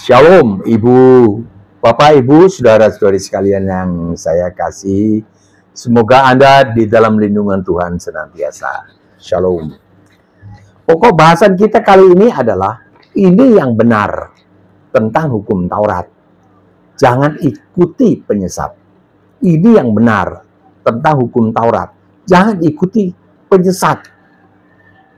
Shalom, Ibu, Bapak, Ibu, saudara-saudari sekalian yang saya kasih. Semoga Anda di dalam lindungan Tuhan senantiasa. Shalom. Pokok bahasan kita kali ini adalah ini yang benar tentang hukum Taurat. Jangan ikuti penyesat. Ini yang benar tentang hukum Taurat. Jangan ikuti penyesat.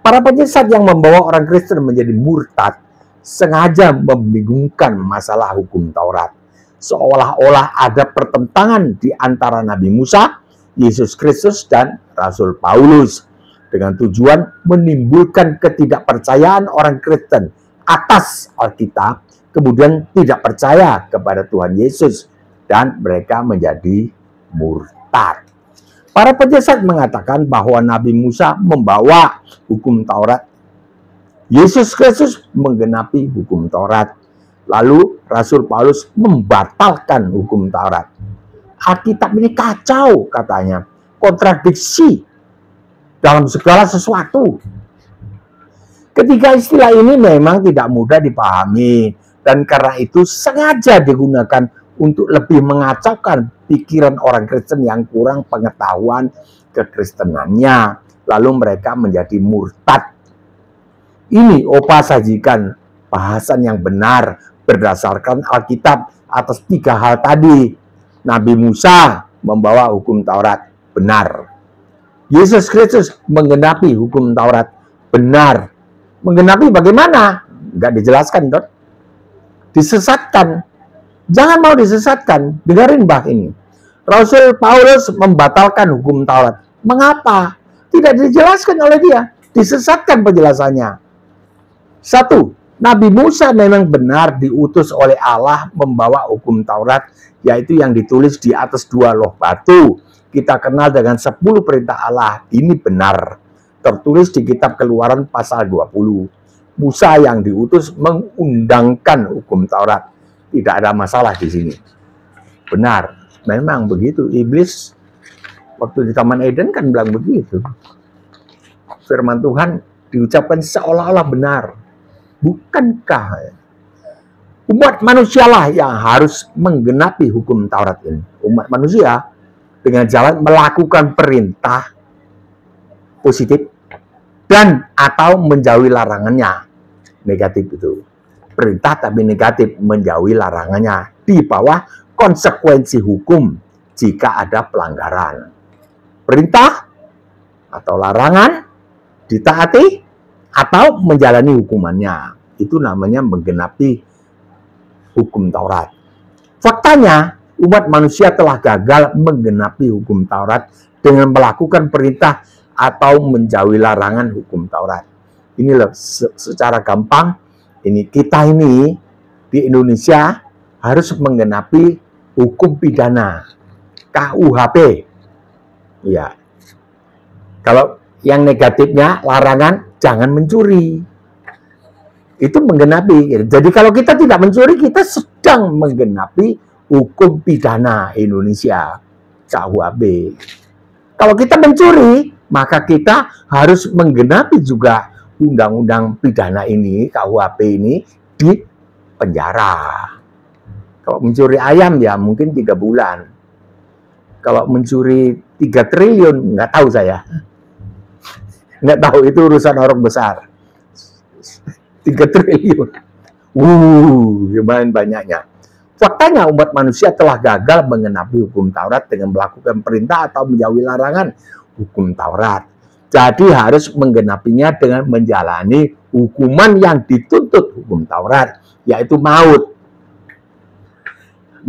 Para penyesat yang membawa orang Kristen menjadi murtad sengaja membingungkan masalah hukum Taurat. Seolah-olah ada pertentangan di antara Nabi Musa, Yesus Kristus, dan Rasul Paulus. Dengan tujuan menimbulkan ketidakpercayaan orang Kristen atas Alkitab, kemudian tidak percaya kepada Tuhan Yesus, dan mereka menjadi murtad. Para penyesat mengatakan bahwa Nabi Musa membawa hukum Taurat, Yesus Kristus menggenapi hukum Taurat. Lalu Rasul Paulus membatalkan hukum Taurat. Alkitab ini kacau katanya. Kontradiksi dalam segala sesuatu. Ketiga istilah ini memang tidak mudah dipahami. Dan karena itu sengaja digunakan untuk lebih mengacaukan pikiran orang Kristen yang kurang pengetahuan kekristenannya. Lalu mereka menjadi murtad. Ini Opa sajikan bahasan yang benar berdasarkan Alkitab atas tiga hal tadi. Nabi Musa membawa hukum Taurat, benar. Yesus Kristus menggenapi hukum Taurat, benar. Menggenapi bagaimana? Enggak dijelaskan, Dok. Disesatkan. Jangan mau disesatkan. Dengarin bah ini. Rasul Paulus membatalkan hukum Taurat. Mengapa? Tidak dijelaskan oleh dia. Disesatkan penjelasannya. Satu, Nabi Musa memang benar diutus oleh Allah membawa hukum Taurat, yaitu yang ditulis di atas 2 loh batu. Kita kenal dengan 10 perintah Allah. Ini benar. Tertulis di kitab Keluaran pasal 20. Musa yang diutus mengundangkan hukum Taurat. Tidak ada masalah di sini. Benar. Memang begitu. Iblis waktu di Taman Eden kan bilang begitu. Firman Tuhan diucapkan seolah-olah benar. Bukankah umat manusialah yang harus menggenapi hukum Taurat ini? Umat manusia dengan jalan melakukan perintah positif dan atau menjauhi larangannya. Negatif itu. Perintah tapi negatif, menjauhi larangannya di bawah konsekuensi hukum jika ada pelanggaran. Perintah atau larangan ditaati atau menjalani hukumannya. Itu namanya menggenapi hukum Taurat. Faktanya, umat manusia telah gagal menggenapi hukum Taurat dengan melakukan perintah atau menjauhi larangan hukum Taurat. Ini loh, secara gampang, ini kita ini di Indonesia harus menggenapi hukum pidana, KUHP. Ya. Kalau yang negatifnya, larangan, jangan mencuri. Itu menggenapi. Jadi kalau kita tidak mencuri, kita sedang menggenapi hukum pidana Indonesia, KUHP. Kalau kita mencuri, maka kita harus menggenapi juga undang-undang pidana ini, KUHP ini, di penjara. Kalau mencuri ayam ya mungkin 3 bulan. Kalau mencuri 3 triliun, nggak tahu saya. Nggak tahu, itu urusan orang besar. 3 triliun. Lumayan banyaknya. Faktanya umat manusia telah gagal mengenapi hukum Taurat dengan melakukan perintah atau menjauhi larangan hukum Taurat. Jadi harus menggenapinya dengan menjalani hukuman yang dituntut hukum Taurat, yaitu maut.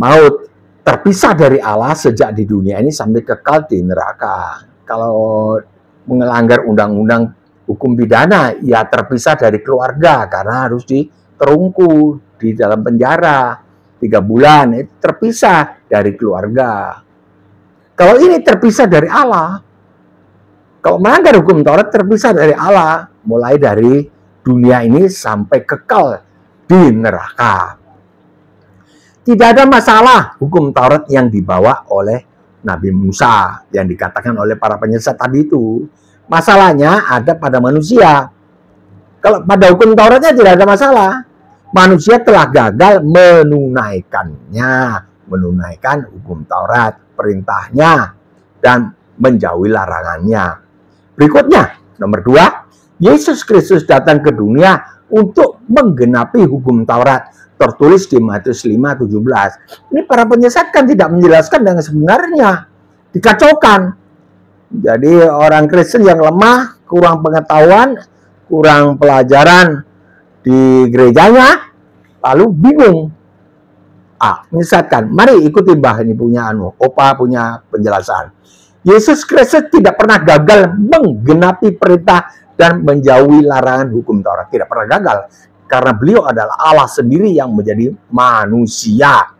Maut terpisah dari Allah sejak di dunia ini sampai kekal di neraka. Kalau melanggar undang-undang hukum pidana, ya terpisah dari keluarga karena harus diterungku di dalam penjara 3 bulan, itu terpisah dari keluarga. Kalau ini terpisah dari Allah, kalau melanggar hukum Taurat terpisah dari Allah, mulai dari dunia ini sampai kekal di neraka. Tidak ada masalah hukum Taurat yang dibawa oleh Nabi Musa yang dikatakan oleh para penyesat tadi itu. Masalahnya ada pada manusia. Kalau pada hukum Tauratnya tidak ada masalah. manusia telah gagal menunaikan hukum Taurat, perintahnya, dan menjauhi larangannya. Berikutnya, nomor 2, Yesus Kristus datang ke dunia untuk menggenapi hukum Taurat, tertulis di Matius 5:17. Ini para penyesat kan tidak menjelaskan dengan sebenarnya, dikacaukan. Jadi orang Kristen yang lemah, kurang pengetahuan, kurang pelajaran di gerejanya, lalu bingung. Menyesatkan. Mari ikuti Mbah, ini punya Opa punya penjelasan. Yesus Kristus tidak pernah gagal menggenapi perintah dan menjauhi larangan hukum Taurat. Tidak pernah gagal. Karena beliau adalah Allah sendiri yang menjadi manusia.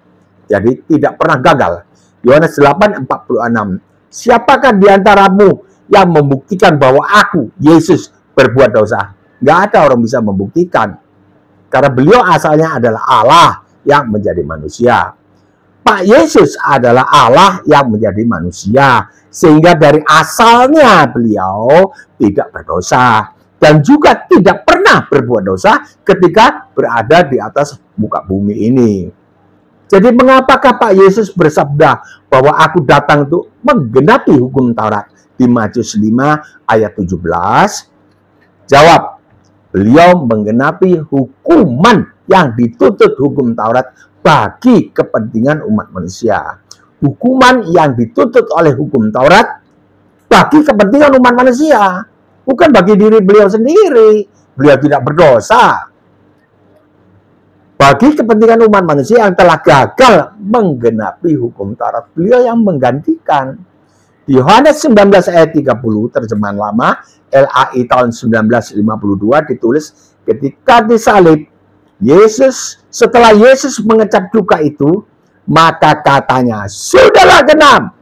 Jadi tidak pernah gagal. Yohanes 8:46. Siapakah di antaramu yang membuktikan bahwa aku, Yesus, berbuat dosa? Nggak ada orang bisa membuktikan. Karena beliau asalnya adalah Allah yang menjadi manusia. Pak Yesus adalah Allah yang menjadi manusia. Sehingga dari asalnya beliau tidak berdosa. Dan juga tidak pernah berbuat dosa ketika berada di atas muka bumi ini. Jadi mengapakah Pak Yesus bersabda bahwa aku datang untuk menggenapi hukum Taurat di Matius 5:17? Jawab, beliau menggenapi hukuman yang dituntut hukum Taurat bagi kepentingan umat manusia. Hukuman yang dituntut oleh hukum Taurat bagi kepentingan umat manusia, bukan bagi diri beliau sendiri. Beliau tidak berdosa. Bagi kepentingan umat manusia yang telah gagal menggenapi hukum Taurat, beliau yang menggantikan. Di Yohanes 19:30 terjemahan lama LAI tahun 1952 ditulis, ketika disalib setelah Yesus mengecap duka itu, maka katanya, sudahlah genap.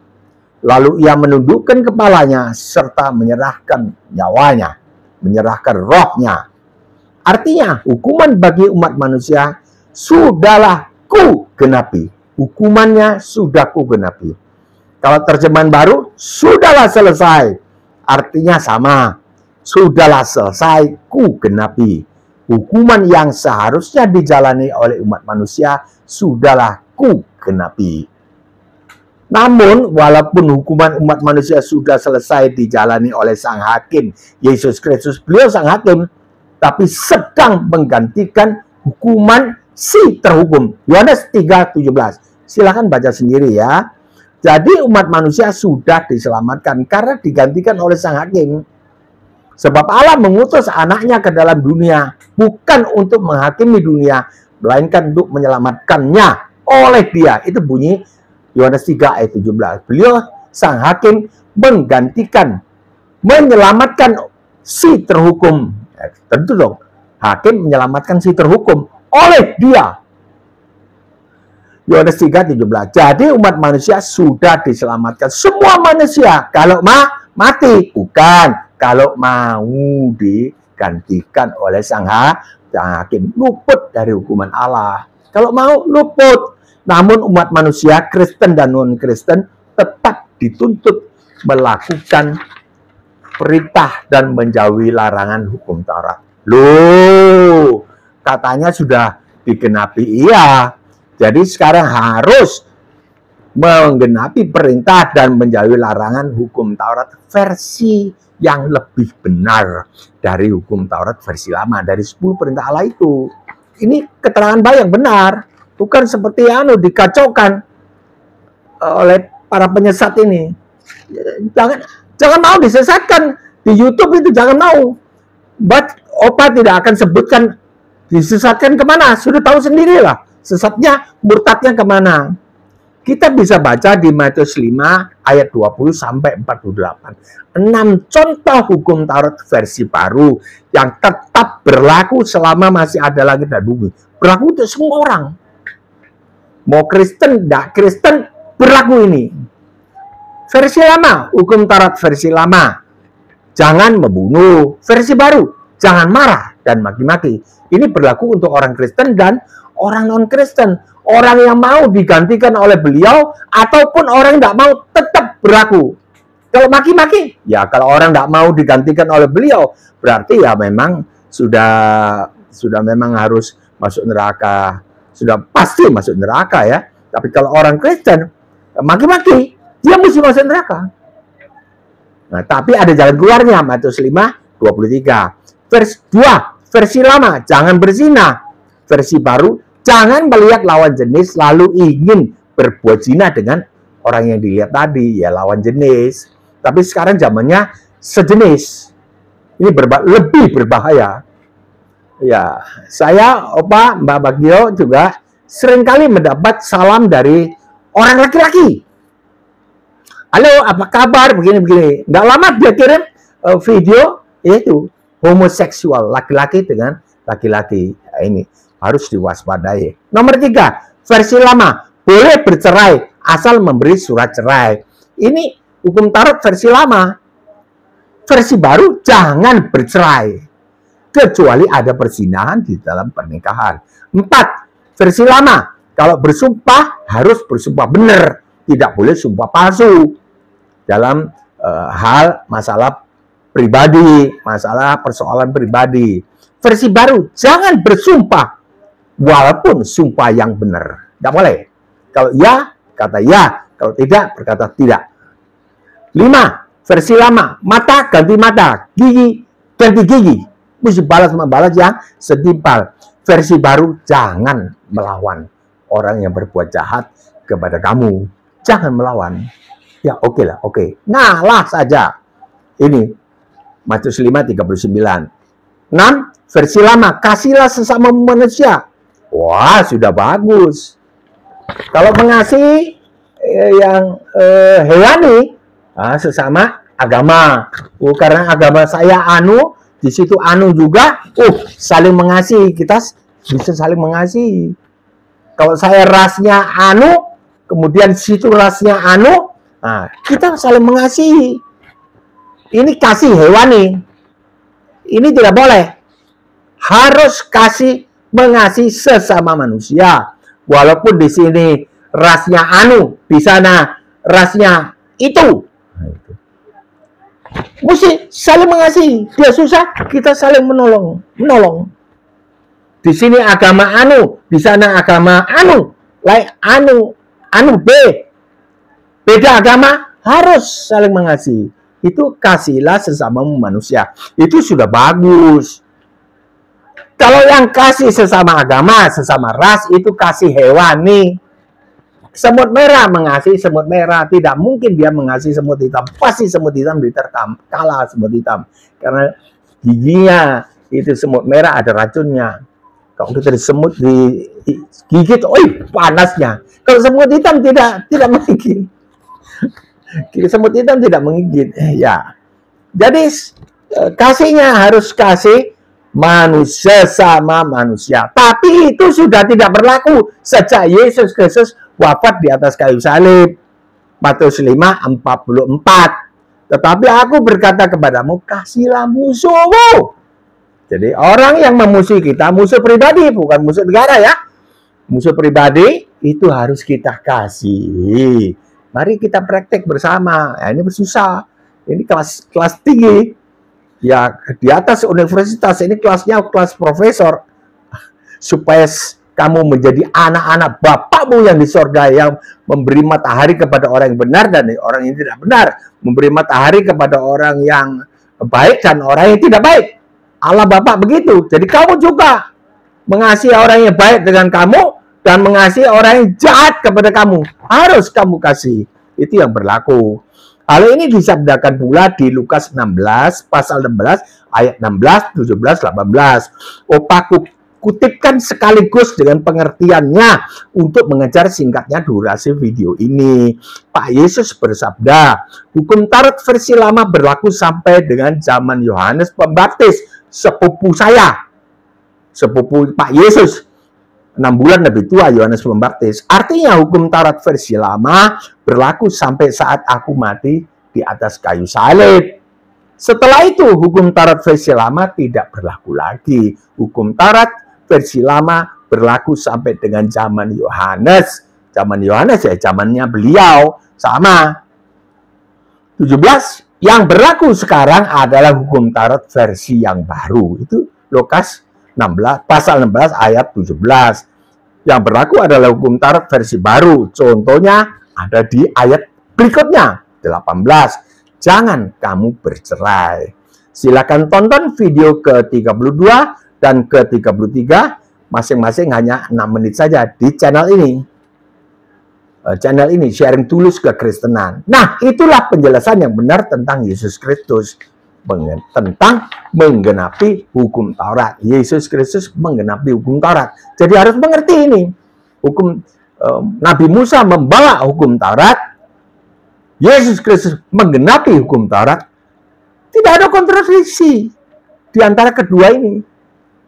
Lalu ia menundukkan kepalanya serta menyerahkan nyawanya, menyerahkan rohnya. Artinya, hukuman bagi umat manusia sudahlah ku genapi. Hukumannya sudah ku genapi. Kalau terjemahan baru, sudahlah selesai. Artinya sama. Sudahlah selesai ku genapi. Hukuman yang seharusnya dijalani oleh umat manusia sudahlah ku genapi. Namun, walaupun hukuman umat manusia sudah selesai dijalani oleh Sang Hakim, Yesus Kristus, beliau Sang Hakim, tapi sedang menggantikan hukuman si terhukum. Yohanes 3:17. Silakan baca sendiri ya. Jadi umat manusia sudah diselamatkan karena digantikan oleh Sang Hakim. Sebab Allah mengutus anaknya ke dalam dunia bukan untuk menghakimi dunia, melainkan untuk menyelamatkannya oleh Dia. Itu bunyi Yohanes 3:17. Beliau Sang Hakim menggantikan, menyelamatkan si terhukum. Tentu dong, hakim menyelamatkan si terhukum oleh Dia. Yohanes 3:17. Jadi umat manusia sudah diselamatkan. Semua manusia kalau mati, bukan. Kalau mau digantikan oleh Sang Hakim, luput dari hukuman Allah. Kalau mau luput. Namun umat manusia, Kristen dan non-Kristen, tetap dituntut melakukan perintah dan menjauhi larangan hukum Taurat. Loh, katanya sudah digenapi, iya. Jadi sekarang harus menggenapi perintah dan menjauhi larangan hukum Taurat versi yang lebih benar dari hukum Taurat versi lama, dari 10 perintah Allah itu. Ini keterangan yang benar, bukan seperti dikacaukan oleh para penyesat ini. Jangan mau disesatkan di YouTube itu, jangan mau. Opa tidak akan sebutkan disesatkan kemana, sudah tahu sendirilah. Sesatnya, murtadnya kemana. Kita bisa baca di Matius 5 ayat 20 sampai 48. 6 contoh hukum Taurat versi baru yang tetap berlaku selama masih ada langit dan bumi. Berlaku untuk semua orang. Mau Kristen, tidak Kristen, berlaku ini. Versi lama, hukum Taurat versi lama. Jangan membunuh. Versi baru, jangan marah dan maki-maki. Ini berlaku untuk orang Kristen dan orang non-Kristen. Orang yang mau digantikan oleh beliau ataupun orang yang tidak mau tetap berlaku. Kalau maki-maki, ya kalau orang tidak mau digantikan oleh beliau, berarti ya memang sudah memang harus masuk neraka. Sudah pasti masuk neraka ya. Tapi kalau orang Kristen maki-maki, dia mesti masuk neraka. Nah, tapi ada jalan keluarnya. Matius 5:23. Versi 2, versi lama, jangan berzina. Versi baru, jangan melihat lawan jenis lalu ingin berbuat zina dengan orang yang dilihat tadi, ya lawan jenis. Tapi sekarang zamannya sejenis. Ini lebih berbahaya. Ya, saya, Opa, Mbak Bagio juga seringkali mendapat salam dari orang laki-laki. Halo, apa kabar? Begini-begini. Nggak lama dia kirim video, yaitu homoseksual, laki-laki dengan laki-laki. Nah, ini harus diwaspadai. Nomor 3, versi lama, boleh bercerai asal memberi surat cerai. Ini hukum Taurat versi lama. Versi baru, jangan bercerai kecuali ada perzinahan di dalam pernikahan. 4, versi lama, kalau bersumpah harus bersumpah benar, tidak boleh sumpah palsu dalam hal masalah pribadi, masalah persoalan pribadi. Versi baru, jangan bersumpah walaupun sumpah yang benar, tidak boleh. Kalau ya, kata ya, kalau tidak, berkata tidak. 5, versi lama, mata ganti mata, gigi ganti gigi, mesti balas yang setimpal. Versi baru, jangan melawan orang yang berbuat jahat kepada kamu. Jangan melawan. Ya oke lah, oke. Ngalah saja. Ini Matius 5:39. 6, versi lama, kasihlah sesama manusia. Wah, sudah bagus. Kalau mengasihi yang hewani, sesama agama. Karena agama saya di situ juga, saling mengasihi. Kita bisa saling mengasihi. Kalau saya rasnya kemudian situ rasnya kita saling mengasihi. Ini kasih hewani. Ini tidak boleh. Harus mengasihi sesama manusia. Walaupun di sini rasnya di sana rasnya itu. Mesti saling mengasihi. Dia susah, kita saling menolong. Di sini agama di sana agama B. Beda agama, harus saling mengasihi. Itu kasihlah sesama manusia. Itu sudah bagus. Kalau yang kasih sesama agama, sesama ras, itu kasih hewani. Semut merah mengasihi semut merah. Tidak mungkin dia mengasihi semut hitam. Pasti semut hitam diterkam. Kalah semut hitam. Karena giginya itu semut merah ada racunnya. Kalau kita semut digigit, panasnya. Kalau semut hitam tidak menggigit. Semut hitam tidak menggigit. Ya. Jadi kasihnya harus kasih manusia sama manusia. Tapi itu sudah tidak berlaku sejak Yesus Kristus wafat di atas kayu salib. Matius 5:44. Tetapi aku berkata kepadamu, kasihlah musuhmu. Jadi orang yang memusuhi kita, musuh pribadi, bukan musuh negara ya. Musuh pribadi itu harus kita kasih. Mari kita praktek bersama. Ya, ini susah. Ini kelas tinggi. Ya, di atas universitas ini kelasnya kelas profesor. Supaya kamu menjadi anak-anak Bapakmu yang di sorga, yang memberi matahari kepada orang yang benar dan orang yang tidak benar. Memberi matahari kepada orang yang baik dan orang yang tidak baik. Allah Bapak begitu. Jadi kamu juga mengasihi orang yang baik dengan kamu dan mengasihi orang yang jahat kepada kamu. Harus kamu kasih. Itu yang berlaku. Hal ini disabdakan pula di Lukas 16, pasal 16, ayat 16, 17, 18. Opaku kutipkan sekaligus dengan pengertiannya untuk mengejar singkatnya durasi video ini. Pak Yesus bersabda, hukum Taurat versi lama berlaku sampai dengan zaman Yohanes Pembaptis, sepupu saya. Sepupu Pak Yesus. 6 bulan lebih tua Yohanes Pembaptis. Artinya hukum Taurat versi lama berlaku sampai saat aku mati di atas kayu salib. Setelah itu hukum Taurat versi lama tidak berlaku lagi. Hukum Taurat versi lama berlaku sampai dengan zaman Yohanes. Zaman Yohanes ya zamannya beliau sama. 17 yang berlaku sekarang adalah hukum Taurat versi yang baru. Itu Lukas pasal 16 ayat 17. Yang berlaku adalah hukum Taurat versi baru. Contohnya ada di ayat berikutnya, 18. Jangan kamu bercerai. Silakan tonton video ke-32 dan ke-33, masing-masing hanya 6 menit saja di channel ini. Channel ini, Sharing Tulus Kekristenan. Nah, itulah penjelasan yang benar tentang Yesus Kristus. Tentang menggenapi hukum Taurat. Yesus Kristus menggenapi hukum Taurat. Jadi harus mengerti ini. Hukum Nabi Musa membawa hukum Taurat. Yesus Kristus menggenapi hukum Taurat. Tidak ada kontradiksi di antara kedua ini.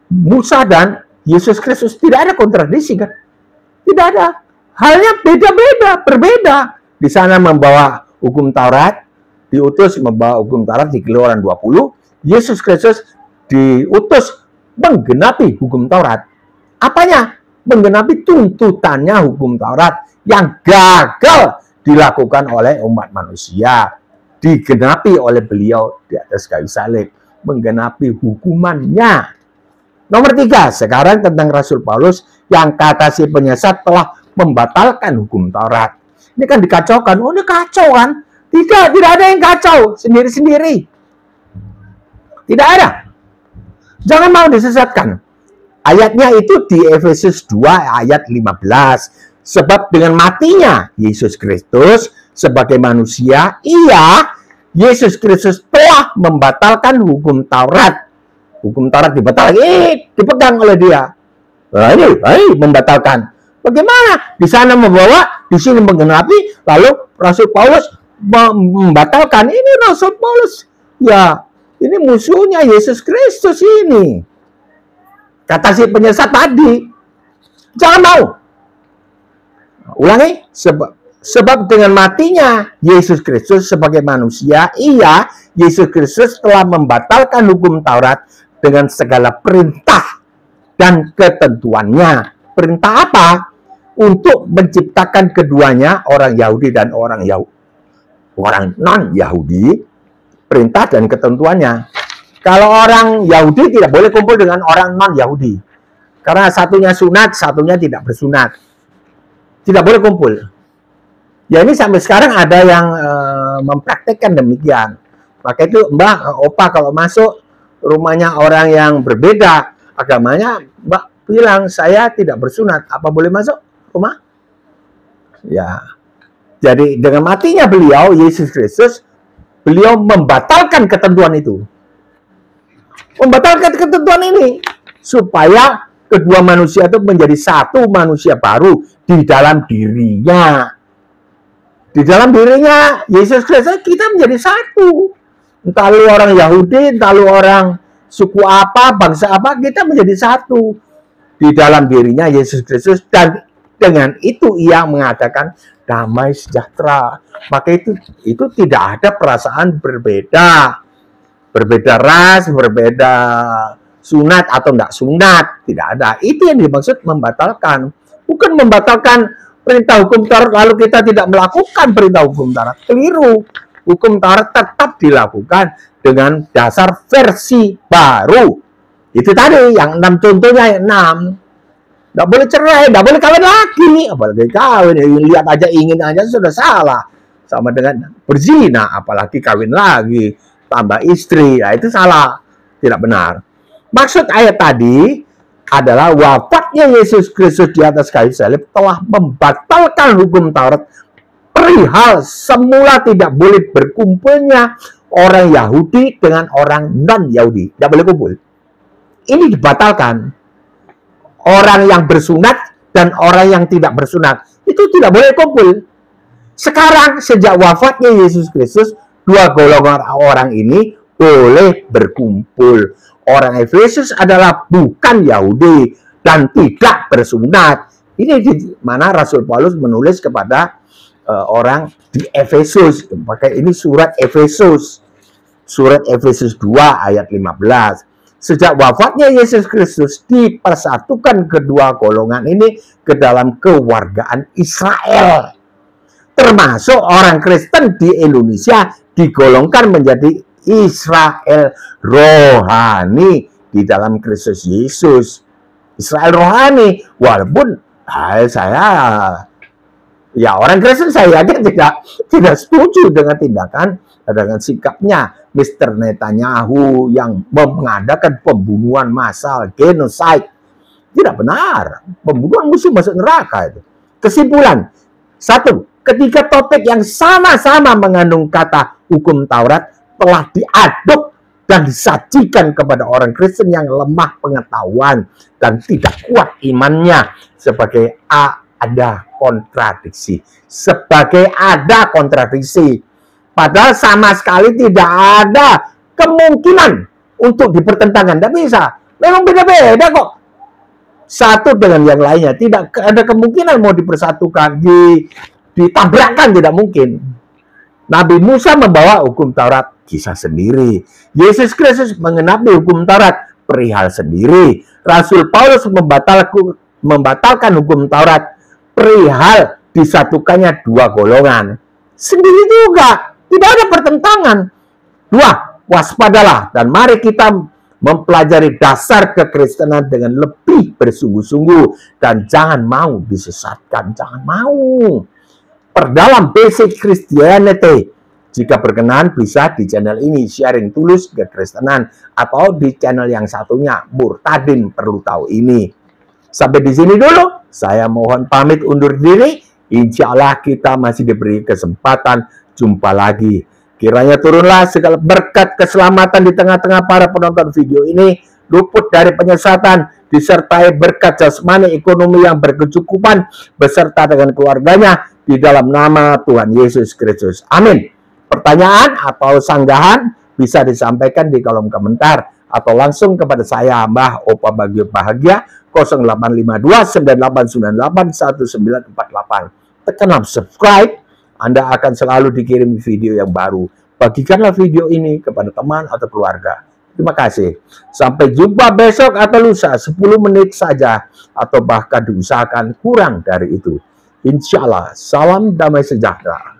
Musa dan Yesus Kristus tidak ada kontradiksi kan? Tidak ada. Halnya beda-beda, berbeda. Di sana membawa hukum Taurat, diutus membawa hukum Taurat di Keluaran 20, Yesus Kristus diutus menggenapi hukum Taurat. Apanya? Menggenapi tuntutannya hukum Taurat yang gagal dilakukan oleh umat manusia. Digenapi oleh beliau di atas kayu salib. Menggenapi hukumannya. Nomor 3, sekarang tentang Rasul Paulus yang kata si penyesat telah membatalkan hukum Taurat. Ini kan dikacaukan. Oh, ini kacau kan? Tidak ada yang kacau sendiri-sendiri. Tidak ada. Jangan mau disesatkan. Ayatnya itu di Efesus 2 ayat 15. Sebab dengan matinya Yesus Kristus sebagai manusia, Yesus Kristus telah membatalkan hukum Taurat. Hukum Taurat dibatalkan, dipegang oleh dia. Nah, ini membatalkan. Bagaimana? Di sana membawa, di sini menggenapi, lalu Rasul Paulus membatalkan. Ini Rasul Paulus, ya, ini musuhnya Yesus Kristus ini. Kata si penyesat tadi, jangan mau. Ulangi, sebab dengan matinya Yesus Kristus sebagai manusia, Yesus Kristus telah membatalkan hukum Taurat dengan segala perintah dan ketentuannya. Perintah apa? Untuk menciptakan keduanya, orang Yahudi dan orang non-Yahudi, perintah dan ketentuannya. Kalau orang Yahudi tidak boleh kumpul dengan orang non-Yahudi. Karena satunya sunat, satunya tidak bersunat. Tidak boleh kumpul. Ya ini sampai sekarang ada yang mempraktekkan demikian. Maka itu Mbak, Opa kalau masuk rumahnya orang yang berbeda agamanya, Mbak bilang saya tidak bersunat. Apa boleh masuk rumah? Ya. Jadi dengan matinya beliau, Yesus Kristus, beliau membatalkan ketentuan itu. Membatalkan ketentuan ini. Supaya kedua manusia itu menjadi satu manusia baru di dalam dirinya. Di dalam dirinya, Yesus Kristus kita menjadi satu. Entah lu orang Yahudi, entah lu orang suku apa, bangsa apa, kita menjadi satu. Di dalam dirinya Yesus Kristus, dan dengan itu ia mengatakan damai sejahtera. Maka itu tidak ada perasaan berbeda. Berbeda ras, berbeda sunat atau enggak sunat. Tidak ada. Itu yang dimaksud membatalkan. Bukan membatalkan perintah hukum Taurat lalu kita tidak melakukan perintah hukum Taurat. Keliru. Hukum Taurat tetap dilakukan dengan dasar versi baru. Itu tadi yang 6 contohnya, yang 6. Nggak boleh cerai, nggak boleh kawin lagi. Apalagi kawin, lihat aja, ingin aja sudah salah. Sama dengan berzina, apalagi kawin lagi, tambah istri. Nah, itu salah, tidak benar. Maksud ayat tadi adalah wafatnya Yesus Kristus di atas kayu salib telah membatalkan hukum Taurat perihal semula tidak boleh berkumpulnya orang Yahudi dengan orang non-Yahudi. Tidak boleh kumpul. Ini dibatalkan. Orang yang bersunat dan orang yang tidak bersunat itu tidak boleh kumpul. Sekarang sejak wafatnya Yesus Kristus, dua golongan orang ini boleh berkumpul. Orang Efesus adalah bukan Yahudi dan tidak bersunat. Ini di mana Rasul Paulus menulis kepada orang di Efesus. Pakai ini surat Efesus. Surat Efesus 2 ayat 15. Sejak wafatnya Yesus Kristus dipersatukan kedua golongan ini ke dalam kewargaan Israel. Termasuk orang Kristen di Indonesia digolongkan menjadi Israel rohani. di dalam Kristus Yesus. Israel rohani, walaupun saya ya orang Kristen, saya aja tidak setuju dengan tindakan, dengan sikapnya Mr. Netanyahu yang mengadakan pembunuhan massal, genocide. Tidak benar. Pembunuhan musuh masuk neraka itu. Kesimpulan, satu, ketika topik yang sama-sama mengandung kata hukum Taurat telah diaduk dan disajikan kepada orang Kristen yang lemah pengetahuan dan tidak kuat imannya, sebagai ada kontradiksi. Padahal sama sekali tidak ada kemungkinan untuk dipertentangkan. Tidak bisa. Memang beda-beda kok. Satu dengan yang lainnya. Tidak ada kemungkinan mau dipersatukan, ditabrakkan, tidak mungkin. Nabi Musa membawa hukum Taurat, kisah sendiri. Yesus Kristus mengenapi hukum Taurat, perihal sendiri. Rasul Paulus membatalkan hukum Taurat, perihal disatukannya dua golongan. Sendiri juga, tidak ada pertentangan. Dua, waspadalah dan mari kita mempelajari dasar kekristenan dengan lebih bersungguh-sungguh dan jangan mau disesatkan, jangan mau. Perdalam basic Christianity. Jika berkenan bisa di channel ini sharing tulus kekristenan atau di channel yang satunya Murtadin perlu tahu ini. Sampai di sini dulu. Saya mohon pamit undur diri. Insya Allah kita masih diberi kesempatan jumpa lagi. Kiranya turunlah segala berkat keselamatan di tengah-tengah para penonton video ini, luput dari penyesatan, disertai berkat jasmani ekonomi yang berkecukupan beserta dengan keluarganya di dalam nama Tuhan Yesus Kristus. Amin. Pertanyaan atau sanggahan bisa disampaikan di kolom komentar atau langsung kepada saya, Mbah Opa Bagio Bahagia, 085298981948. Tekan subscribe, Anda akan selalu dikirim video yang baru. Bagikanlah video ini kepada teman atau keluarga. Terima kasih. Sampai jumpa besok atau lusa, 10 menit saja, atau bahkan diusahakan kurang dari itu. Insya Allah, salam damai sejahtera.